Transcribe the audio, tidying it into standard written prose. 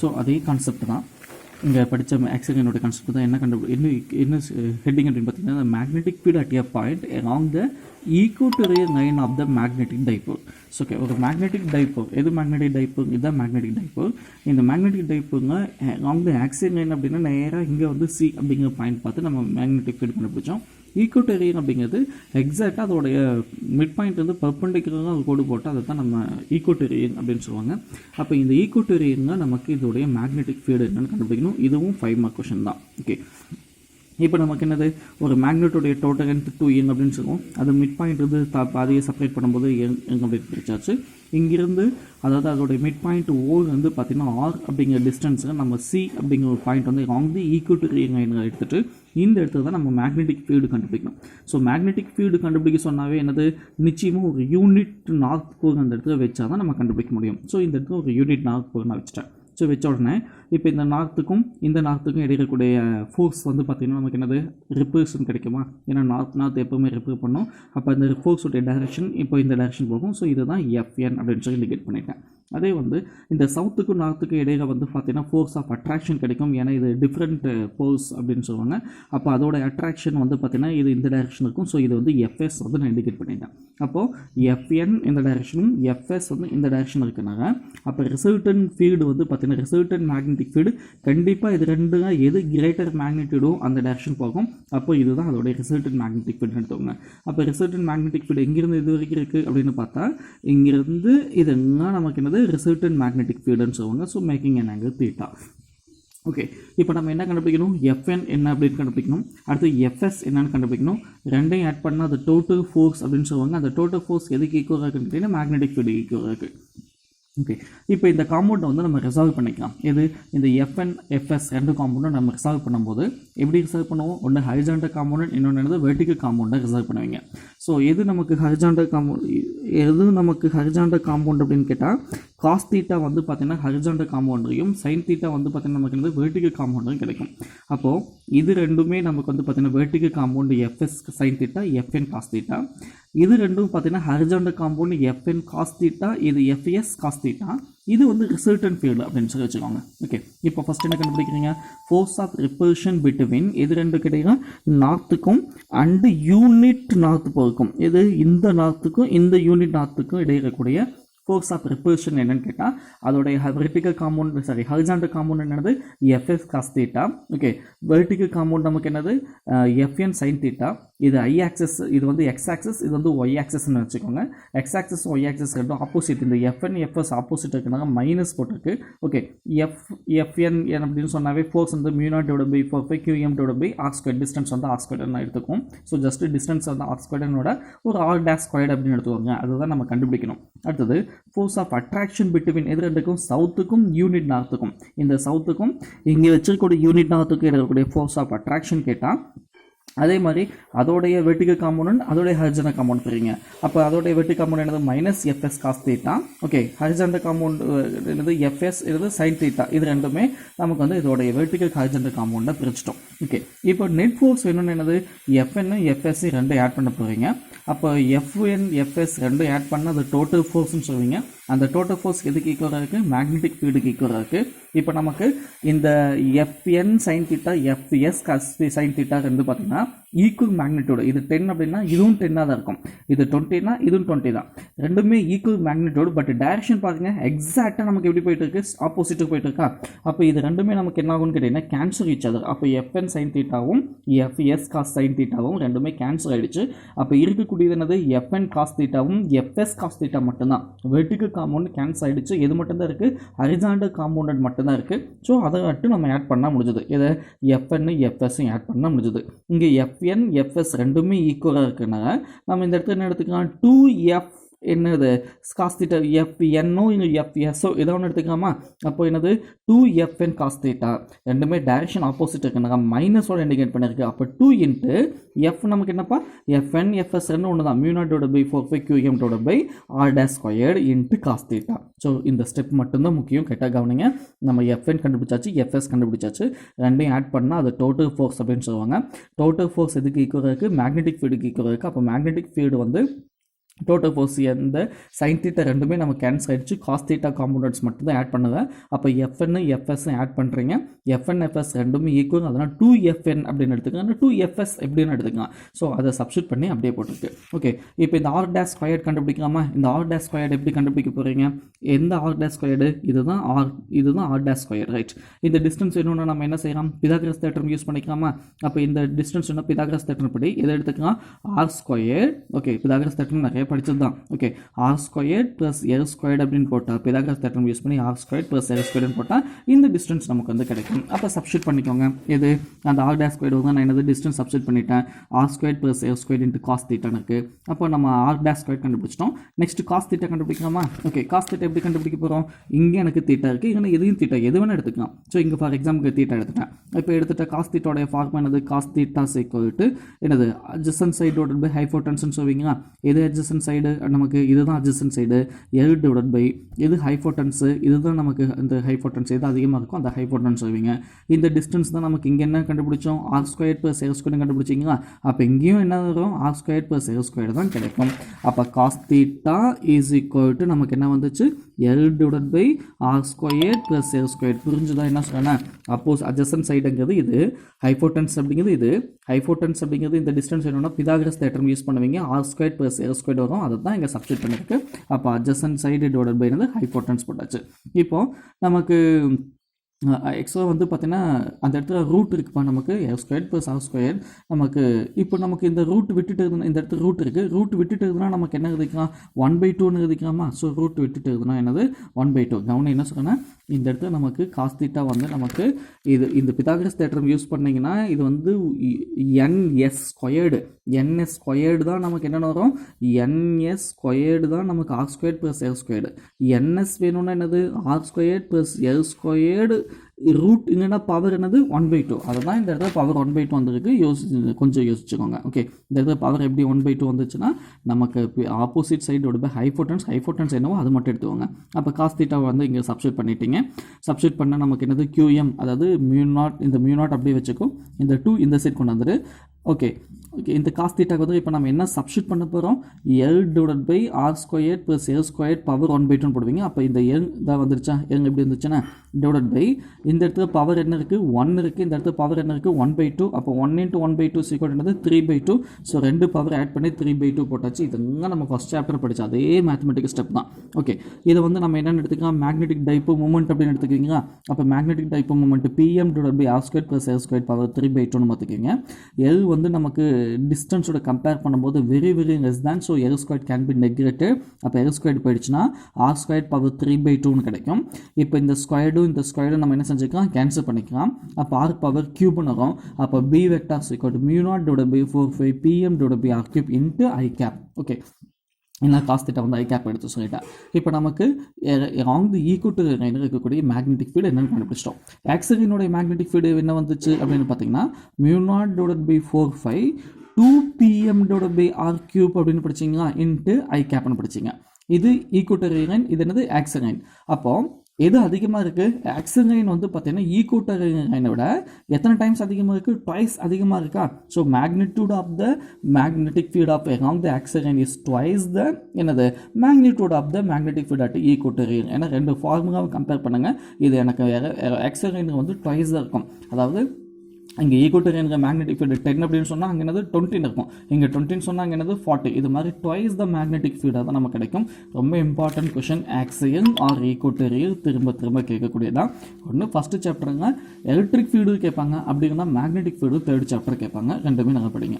So அதே concept தான் இங்கே படித்த ஆக்சிஜனோட கான்செப்ட் தான். என்ன ஹெட்டிங் அப்படின்னு பார்த்தீங்கன்னா, magnetic field at a point along the equatorial line of the magnetic dipole. So okay, ஒரு மேக்னெட்டிக் டைப்போல், எது மேக்னெட்டிக் டைப்போல், இதுதான் மேக்னெட்டிக் டைப்போல். இந்த மேக்னெட்டிக் டைப்போங்க along the ஆக்சிஜன் லைன் அப்படின்னா நேராக இங்கே வந்து சி அப்படிங்கிற பாயிண்ட் பார்த்து நம்ம மேக்னெட்டிக் ஃபீல்டு கண்டுபிடிச்சோம். ஈக்குவட்டோரியன் அப்படிங்கிறது எக்ஸாக்டாக அதோடைய மிட் பாயிண்ட் வந்து பர்பண்டிகுலராக ஒரு கோடு போட்டால் அதை தான் நம்ம ஈக்குவட்டோரியன் அப்படின்னு சொல்லுவாங்க. அப்போ இந்த ஈக்குவட்டோரியன் தான் நமக்கு இதோடைய மேக்னெட்டிக் ஃபீல்டு என்னென்னு கண்டுபிடிக்கணும். இதுவும் 5 மார்க் கொஷின் தான். ஓகே, இப்போ நமக்கு என்னது, ஒரு மேக்னெட்டோடைய டோட்டல் லென்த் 2n அப்படின்னு சொல்லுவோம். அது மிட் பாயிண்ட் வந்து பாதியை செப்பரேட் பண்ணும்போது n அப்படின்னு பிரிச்சாச்சு. இங்கிருந்து அதாவது அதோடைய மிட் பாயிண்ட் ஓ வந்து பார்த்திங்கன்னா ஆர் அப்படிங்கிற டிஸ்டன்ஸில் நம்ம சி அப்படிங்கிற ஒரு பாயிண்ட் வந்து ராங் தி ஈக்குவட்டோரியன் லைனை எடுத்துகிட்டு இந்த இடத்துல தான் நம்ம மேக்னெட்டிக் ஃபீல்டு கண்டுபிடிக்கணும். ஸோ மேக்னெட்டிக் ஃபீல்டு கண்டுபிடிக்க சொன்னாவே என்னது, நிச்சயமாக ஒரு யூனிட் நார்த் போல் அந்த இடத்துல வச்சா தான் நம்ம கண்டுபிடிக்க முடியும். ஸோ இந்த இடத்துல ஒரு யூனிட் நார்த் போல் நான் வச்சுட்டேன். ஸோ வச்ச உடனே இப்போ இந்த நார்த்துக்கும் இந்த நார்த்துக்கும் இடையக்கூடிய ஃபோர்ஸ் வந்து பார்த்திங்கன்னா நமக்கு என்னது, ரிப்பல்ஷன் கிடைக்குமா? ஏன்னா நார்த் எப்போவுமே ரிப்பல் பண்ணோம். அப்போ அந்த ஃபோர்ஸுடைய டைரக்ஷன் இப்போ இந்த டைரக்ஷன் போகும். ஸோ இதை தான் எஃப்என் அப்படின்னு சொல்லி இண்டிகேட் பண்ணிட்டேன். அதே வந்து இந்த சவுத்துக்கும் நார்த்துக்கும் இடையில வந்து பார்த்திங்கன்னா ஃபோர்ஸ் ஆஃப் அட்ராக்ஷன் கிடைக்கும். ஏன்னா இது டிஃப்ரெண்ட் போல்ஸ் அப்படின்னு சொல்லுவாங்க. அப்போ அதோட அட்ராக்ஷன் வந்து பார்த்திங்கன்னா இது இந்த டைரக்ஷன் இருக்கும். ஸோ இது வந்து எஃப்எஸ் வந்து நான் இண்டிகேட் பண்ணிட்டேன். அப்போது எஃப்என் இந்த டைரக்ஷனும் எஃப்எஸ் வந்து இந்த டைரக்ஷன் இருக்குனாங்க. அப்போ ரிசல்டன் ஃபீல்டு வந்து பார்த்திங்கன்னா ரிசல்டன் மேக்னெட்டிக் ஃபீல்டு கண்டிப்பாக இது ரெண்டுங்க எது கிரேட்டர் மேக்னெட்டியூடோ அந்த டைரக்ஷன் போகும். அப்போ இதுதான் அதோடைய ரிசல்டன் மேக்னெட்டிக் ஃபீல்டு எடுத்துக்கோங்க. அப்போ ரிசல்டன் மேக்னெட்டிக் ஃபீல்டு எங்கிருந்து இது வரைக்கும் இருக்குது அப்படின்னு பார்த்தா இங்கிருந்து இதுதான் நமக்கு என்னது ரிசல்டன் மேக்னெட்டிக் ஃபீல்டுன்னு சொல்லுவாங்க. So making an angle theta. Okay, இப்போ நம்ம என்ன கண்டுபிடிக்கணும், எஃப்என் என்ன அப்படின்னு கண்டுபிடிக்கணும். அடுத்து எஃப்எஸ் என்னன்னு கண்டுபிடிக்கணும். ரெண்டையும் ஆட் பண்ணால் அது டோட்டல் ஃபோர்ஸ் அப்படின்னு சொல்லுவாங்க. அந்த டோட்டல் ஃபோர்ஸ் எதுக்கு ஈக்குவலாக இருக்குன்னு கேட்டிங்கன்னா மேக்னெட்டிக் ஃபீல்டு ஈக்குவலாக இருக்குது. ஓகே, இப்போ இந்த காம்பவுண்டை வந்து நம்ம ரிசால்வ் பண்ணிக்கலாம். இது இந்த எஃப்என் எஃப்எஸ் ரெண்டு காம்பவுண்டும் நம்ம ரிசால்வ் பண்ணும்போது எப்படி ரிசால்வ் பண்ணுவோம், ஒன்று ஹரிசாண்டல் காம்பவுண்ட், இன்னொன்று வெர்டிகல் காம்பவுண்டை ரிசால்வ் பண்ணுவீங்க. ஸோ எது நமக்கு ஹரிசாண்டல் காம்பவுண்ட் அப்படின்னு கேட்டால் காஸ் தீட்டா வந்து பார்த்திங்கன்னா ஹரிசாண்டல் காம்பவுண்டையும் சைன் தீட்டா வந்து பார்த்திங்கன்னா நமக்கு வந்து வெர்டிகல் காம்பவுண்டும் கிடைக்கும். அப்போது இது ரெண்டுமே நமக்கு வந்து பார்த்திங்கன்னா vertical compound FS sine theta, FN cos theta. இது ரெண்டும் பார்த்திங்கன்னா horizontal compound FN cos theta, இது எஃப்எஸ் காஸ் தீட்டா. இது வந்து ரிசல்டன் ஃபீல்டு அப்படின்னு சொல்லி வச்சுக்கோங்க. ஓகே, இப்போ ஃபஸ்ட் என்ன கண்டுபிடிக்கிறீங்க, ஃபோர்ஸ் ஆஃப் ரிப்பல்ஷன் பிட்வீன் இது ரெண்டு கிடைக்கும் நார்த்துக்கும் அண்டு யூனிட் நார்த்து போகும். இது இந்த நார்த்துக்கும் இந்த யூனிட் நார்த்துக்கும் இடையிடக்கூடிய ஃபோர்ஸ் ஆஃப் ரிப்பல்ஷன் என்னன்னு கேட்டால் அதோடைய வெர்டிகல் காம்பவுண்ட் ஹரிசாண்டல் காம்பவுண்ட் என்னது FS cos theta. Okay, vertical compound நமக்கு என்னது எஃப்என் சைன் தீட்டா. இது ஐ ஆக்சஸ், இது வந்து எக்ஸ் ஆக்சஸ், இது வந்து ஒய் ஆக்சஸ்ன்னு வச்சுக்கோங்க. எக்ஸ் ஆக்சஸ் ஒய் ஆக்சஸ் ரெண்டும் ஆப்போசிட். இந்த எஃப்என் எஃப்எஸ் ஆப்போசிட் இருக்குனாங்க மைனஸ் போட்டிருக்கு. ஓகே, எஃப்என் அப்படின்னு சொன்னாவே ஃபோர்ஸ் வந்து μ0/4 qm/r ஸ்கொயர், டிஸ்டன்ஸ் வந்து ஆர் ஸ்கொயர் நான் எடுத்துக்கும். ஸோ ஜஸ்ட் டிஸ்டன்ஸ் வந்து ஆர் ஸ்கொயர்னோட ஒரு ஆர் டேஷ் ஸ்கொயர் அப்படின்னு எடுத்துக்கோங்க. அதுதான் நம்ம கண்டுபிடிக்கணும். அடுத்தது ஃபோர்ஸ் ஆஃப் அட்ராக்ஷன் பிட்வீன் எது ரெண்டுக்கும் சவுத்துக்கும் யூனிட் நார்த்துக்கும், இந்த சவுத்துக்கும் இங்கே வச்சிருக்கக்கூடிய யூனிட் நார்த்துக்கும் இருக்கக்கூடிய ஃபோர்ஸ் ஆஃப் அட்ராக்ஷன் கேட்டால் அதே மாதிரி அதோடைய வெர்டிகல் காம்பவுண்ட் அதோடைய ஹரிசாண்டல் காம்பவுண்ட் பெறுவீங்க. அப்போ அதோடைய வெர்டிகல் காம்பவுண்ட் என்னது minus FS cos theta. Okay, horizontal compound என்னது எஃப்எஸ், இது சைன் தீட்டா. இது ரெண்டுமே நமக்கு வந்து இதோடைய வெர்டிகல் ஹரிசாண்டல் காம்பவுண்டை பிரிச்சிட்டோம். ஓகே, இப்போ நெட் ஃபோர்ஸ் வேணும்னு என்னது எஃப்என் எஃப்எஸ் ரெண்டு ஆட் பண்ண போகிறீங்க. அப்போ எஃப்என் எஃப்எஸ் ரெண்டும் ஆட் பண்ணால் அது டோட்டல் ஃபோர்ஸ்னு சொல்லுவீங்க. அந்த டோட்டல் ஃபோர்ஸ் எதுக்கு ஈக்குவலாக இருக்குது, மேக்னெட்டிக் ஃபீல்டுக்கு ஈக்குவலாக இருக்குது. இப்போ நமக்கு இந்த FN sine theta FS sine theta ரெண்டு பார்த்தீங்கன்னா ஈக்குவல் மேக்னிடியூடு. இது 10 அப்படின்னா இதுவும் 10ஆக தான் இருக்கும். இது 20னா இதுவும் 20 தான். ரெண்டுமே ஈக்குவல் மேக்னிடியூடு. பட் டைரக்ஷன் பார்த்தீங்க எக்ஸாக்டாக நமக்கு எப்படி போயிட்டு இருக்கு, ஆப்போசிட்டுக்கு போயிட்டு இருக்கா. அப்போ இது ரெண்டுமே நமக்கு என்ன ஆகும்னு கேட்டிங்கன்னா கேன்சல் ஈச் அதர். அப்போ எஃப்என் சைன் தீட்டாவும் எஃப்எஸ் காஸ் சைன் தீட்டாவும் ரெண்டுமே கேன்சல் ஆகிடுச்சு. அப்போ இருக்கக்கூடியது என்னது எஃப்என் காஸ் தீட்டாவும் எஃப்எஸ் காஸ் தீட்டா மட்டும்தான். வெர்டிகல் காம்பவுண்ட் கேன்சல் ஆகிடுச்சு. எது மட்டும்தான் இருக்குது, ஹரிசாண்டல் காம்பவுண்ட் மட்டும்தான் இருக்குது. ஸோ அதை மட்டும் நம்ம ஆட் பண்ணால் முடிஞ்சது. இதை எஃப்என் எஃப்எஸ்ஸும் ஆட் பண்ணால் முடிஞ்சது. இங்கே எஃப்என் எஃப்எஸ் ரெண்டுமே ஈக்குவலாக இருக்குனால நம்ம இந்த இடத்துல என்ன எடுத்துக்கலாம், 2f என்னது காஸ் தீட்டா எஃப்என்னோ இல்லை எஃப்எஸ்ஸோ ஏதோ ஒன்று எடுத்துக்கலாமா. அப்போ என்னது 2fn காஸ் தீட்டா ரெண்டுமே டைரக்ஷன் ஆப்போசிட் இருக்குனாங்க மைனஸோட இண்டிகேட் பண்ணியிருக்கு. அப்போ 2 இன்ட்டு எஃப் நமக்கு என்னப்பா எஃப்என் எஃப்எஸ் ரெண்டு ஒன்று தான் μ0/4 qm/r dash squared into cos theta. So இந்த ஸ்டெப் மட்டும்தான் முக்கியம். கேட்டால் கவனிங்க, நம்ம எஃப்என் கண்டுபிடிச்சாச்சு, எஃப்எஸ் கண்டுபிடிச்சாச்சு. ரெண்டையும் ஆட் பண்ணால் அது டோட்டல் ஃபோர்ஸ் அப்படின்னு சொல்லுவாங்க. டோட்டல் ஃபோர்ஸ் எதுக்கு ஈக்குவலாக இருக்குது, மேக்னெட்டிக் ஃபீல்டுக்கு ஈக்குவலாக இருக்குது. அப்போ மேக்னெட்டிக் ஃபீல்டு வந்து டோட்டல் ஃபோர்ஸ் இந்த சைன் தீட்டா ரெண்டுமே நம்ம கேன்சல் ஆகிடுச்சு, காஸ் தீட்டா காம்பவுண்டட்ஸ் மட்டும் தான் ஆட் பண்ணுவேன். அப்போ எஃப்என் எஃப்எஸ் ஆட் பண்ணுறீங்க, எஃப்என் எஃப்எஸ் ரெண்டுமே ஈக்குவல், அதனால் 2FN அப்படின்னு எடுத்துக்கலாம், 2FS எப்படின்னு எடுத்துக்கலாம். ஸோ அதை சப்ஸ்டியூட் பண்ணி அப்படியே போட்டுருக்கு. ஓகே, இப்போ இந்த ஆர் டேஷ் ஸ்கொயர்ட் கண்டுபிடிக்கலாமா? இந்த ஆர் டேஷ் ஸ்கொயர்ட் எப்படி கண்டுபிடிக்க போகிறீங்க? எந்த ஆர் டேஷ் ஸ்கொயர்டு? இதுதான் ஆர் டேஷ் ஸ்கொயர், ரைட்? இந்த டிஸ்டன்ஸ் வேணும்னா நம்ம என்ன செய்யலாம்? பிதாகரஸ் தேற்றம் யூஸ் பண்ணிக்கலாமா? அப்போ இந்த டிஸ்டன்ஸ் என்ன பிதாகரஸ் தேற்றம் படி எதை எடுத்துக்கலாம்? R square. ஓகே, பிதாகரஸ் தேற்றம் நிறைய படிச்சது தான். Okay, R square plus L square அப்படின்னு போட்டால், பிதாகரஸ் தேற்றம் யூஸ் பண்ணி ஆர் ஸ்கொயர் ப்ளஸ் எல் ஸ்கொயர்னு போட்டால் இந்த டிஸ்டன்ஸ் நமக்கு வந்து கிடைக்கும். அப்போ சப்ஸ்டியூட் பண்ணிக்கோங்க. எது? அந்த ஆர் டேஷ் ஸ்கொயர் வந்து நான் என்னது டிஸ்டன்ஸ் சப்ஸ்டியூட் பண்ணிட்டேன். R square plus L square into cos தீட்டான்னு இருக்குது. அப்போ நம்ம ஆர் டேஷ் ஸ்கொயர் கண்டுபிடிச்சிட்டோம். நெக்ஸ்ட் காஸ் தீட்டா கண்டுபிடிக்கலாமா? ஓகே, காஸ் தீட்டா எப்படி கண்டுபிடிக்க போகிறோம்? இங்கே எனக்கு தீட்டா இருக்குது, இங்கே எதையும் தீட்டா எது வேணால் எடுத்துக்கலாம். ஸோ இங்கே ஃபார் எக்ஸாம்பிள் தீட்டா எடுத்துட்டேன். இப்போ எடுத்துகிட்ட காஸ் தீட்டாவுடைய ஃபார்ம் என்னது? காஸ் தீட்டா ஈக்குவல் டு என்னது? அட்ஜசன்ட் சைடு டிவைடட் பை ஹைபோடென்ஸ்னு சொல்வீங்களா? எது அட்ஜசன்ட் சைடு? நமக்கு இதுதான் adjacent side, L divided by இது ஹைபோடென்ஸ், இதுதான் நமக்கு இந்த ஹைபோடென்ஸ் எது அதிகமாக இருக்கும் அந்த ஹைபோடென்ஸ் சொல்வீங்க. இந்த டிஸ்டன்ஸ் தான் நமக்கு இங்கே என்ன கண்டுபிடிச்சோம்? R square plus L square கண்டுபிடிச்சிங்களா? அப்போ இங்கேயும் என்ன வரும்? R square plus L square தான் கிடைக்கும். அப்போ cos theta is equal to நமக்கு என்ன வந்துச்சு? L divided by R square plus L square. புரிஞ்சுதான் என்ன சொன்னேன்? அப்போஸ் அட்ஜசன்ட் சைடுங்கிறது இது, ஹைபோடென்ஸ் அப்படிங்கிறது இது. ஹைபோடென்ஸ் அப்படிங்கிறது இந்த டிஸ்டன்ஸ் என்னன்னா பிதாகரஸ் தேற்றம் யூஸ் பண்ணுவீங்க, R square plus L square வரும், அதை தான் இங்கே சப்ஸ்டியூட் பண்ணிருக்கு. அப்போ adjacent side divided by hypotenuse போட்டாச்சு. இப்போ நமக்கு எக்ஸ்ட்ரா வந்து பார்த்தீங்கன்னா அந்த இடத்துல ரூட் இருக்குப்பா, நமக்கு L square plus R square. நமக்கு இப்போ நமக்கு இந்த ரூட் விட்டுட்டு இருக்குதுன்னா, இந்த இடத்துல ரூட் இருக்குது, ரூட் விட்டுட்டு இருக்குதுன்னா நமக்கு என்ன எழுதிக்கலாம்? 1/2ன்னு எழுதிக்கலாமா? ஸோ ரூட் விட்டுட்டு இருக்குதுன்னா என்னது? 1/2. கவனம் என்ன சொல்கிறேன்னா, இந்த இடத்துல நமக்கு காஸ் தீட்டா வந்து நமக்கு இது இந்த பிதாகரஸ் தேற்றம் யூஸ் பண்ணிங்கன்னா இது வந்து NS ஸ்கொயர்டு. NS ஸ்கொயர்டு தான் நமக்கு என்னென்ன வரும்? NS ஸ்கொயர்டு தான் நமக்கு R square plus L squared. NS வேணும்னா என்னது? R square plus L squared root இல்லைன்னா பவர் என்னது? 1/2. அதுதான் இந்த இடத்துல பவர் 1/2 வந்திருக்கு. கொஞ்சம் யோசிச்சுக்கோங்க. ஓகே, இந்த இடத்துல பவர் எப்படி 1/2 வந்துச்சுன்னா நமக்கு ஆப்போசிட் சைடோட பை ஹைபோடென்ஸ் என்னவோ அது மட்டும் எடுத்துக்கோங்க. அப்போ காஸ் தீட்டாவை வந்து இங்கே சப்ஸ்டியூட் பண்ணிட்டீங்க. சப்ஸ்டியூட் பண்ணால் நமக்கு என்னது? QM, அதாவது μ0. இந்த μ0 அப்படியே வச்சுக்கோ, இந்த 2 இந்த சைட் கொண்டு வந்துடு. ஓகே, இந்த காஸ் தீட்டாக்கு வந்து இப்போ நம்ம என்ன சப்ஸ்டியூட் பண்ண போகிறோம்? L divided by R square plus L square power 1/2 போடுவீங்க. அப்போ இந்த எல் தான் வந்துருச்சா? எல் எப்படி இருந்துச்சுன்னா டிவைடட் பை இந்த இடத்துல பவர் என்ன இருக்குது? 1 இருக்குது. இந்த இடத்துல பவர் என்ன இருக்குது? 1/2. அப்போ 1 × 1/2 ஈக்குவல் என்னது? 3/2. ஸோ 2 பவர் ஆட் பண்ணி 3/2 போட்டாச்சு. இதெல்லாம் நம்ம ஃபஸ்ட் சாப்டர் படித்தா அதே மேத்தமெட்டிக்கல் ஸ்டெப் தான். ஓகே, இதை வந்து நம்ம என்னென்னு எடுத்துக்கலாம்? மேக்னெட்டிக் டைப்போ மூமெண்ட் அப்படின்னு எடுத்துக்கிங்களா? அப்போ magnetic dipole moment PM divided by R square plus L square power 3/2ன்னு பார்த்துக்கிங்க. எல் வந்து நமக்கு டிஸ்டன்ஸோட கம்பேர் பண்ணும்போது very less than. So L square can be negative. அப்போ எல் ஸ்கொயர் போயிடுச்சுன்னா ஆர் ஸ்கொயர் பவர் 3/2ன்னு கிடைக்கும். இப்போ இந்த ஸ்கொயர்டும் இந்த ஸ்கொயர்டும் நம்ம என்ன செஞ்சுக்கலாம்? கேன்சல் பண்ணிக்கலாம். அப்போ ஆர் பவர் கியூப்னு வரும். அப்போ B vector equal to μ0 divided by 4/5 PM divided by R cube into I cap. Okay, இல்லை காஸ் தீட்டா வந்து ஐ கேப் எடுத்து சொல்லிட்டேன். இப்போ நமக்கு along the equator line இருக்கக்கூடிய மேக்னெட்டிக் ஃபீல்டு என்னென்னு கண்டுபிடிச்சிட்டோம். ஆக்சிஜனுடைய மேக்னெட்டிக் ஃபீல்டு என்ன வந்துச்சு அப்படின்னு பார்த்தீங்கன்னா μ0 divided by 4/5 2PM divided by R cube அப்படின்னு படிச்சிங்களா? இன்ட்டு ஐ கேப்னு படிச்சிங்க. இது ஈக்குவட்டர் லைன், இது என்னது? Oxygen line. அப்போ எது அதிகமாக இருக்குது? ஆக்சிஜன் லைன் வந்து பார்த்தீங்கன்னா ஈக்குவட்டர் லைனை விட எத்தனை டைம்ஸ் அதிகமாக இருக்குது? ட்வைஸ் அதிகமாக இருக்கா? So magnitude of the magnetic field of along the oxygen line is twice the என்னது? Magnitude of the magnetic field at equator line. ஏன்னா ரெண்டு ஃபார்முலாவை கம்பேர் பண்ணுங்கள். இது எனக்கு ஆக்சிஜன் லைனுக்கு வந்து ட்வைஸ் தான் இருக்கும். அதாவது இங்கே ஈக்குவட்டர் லைனுக்கு மேக்னெட்டிக் ஃபீல்டு 10 அப்படின்னு சொன்னால் அங்கே என்னது 20 இருக்கும். இங்கே 20 சொன்னால் அங்கே என்னது 40. இது மாதிரி ட்வைஸ் த மேக்னெட்டிக் ஃபீல்டாக தான் நமக்கு கிடைக்கும். ரொம்ப இம்பார்ட்டன்ட் கொஷின். ஆக்சியல் ஆர் ஈக்குவட்டரியல் திரும்ப கேட்கக்கூடியதான். ஒன்று ஃபஸ்ட்டு சாப்டருங்க எலக்ட்ரிக் ஃபீல்டு கேட்பாங்க, அப்படின்னா மேக்னெட்டிக் ஃபீல்டு 3rd சாப்டர் கேட்பாங்க. ரெண்டுமே நல்லா படிங்க.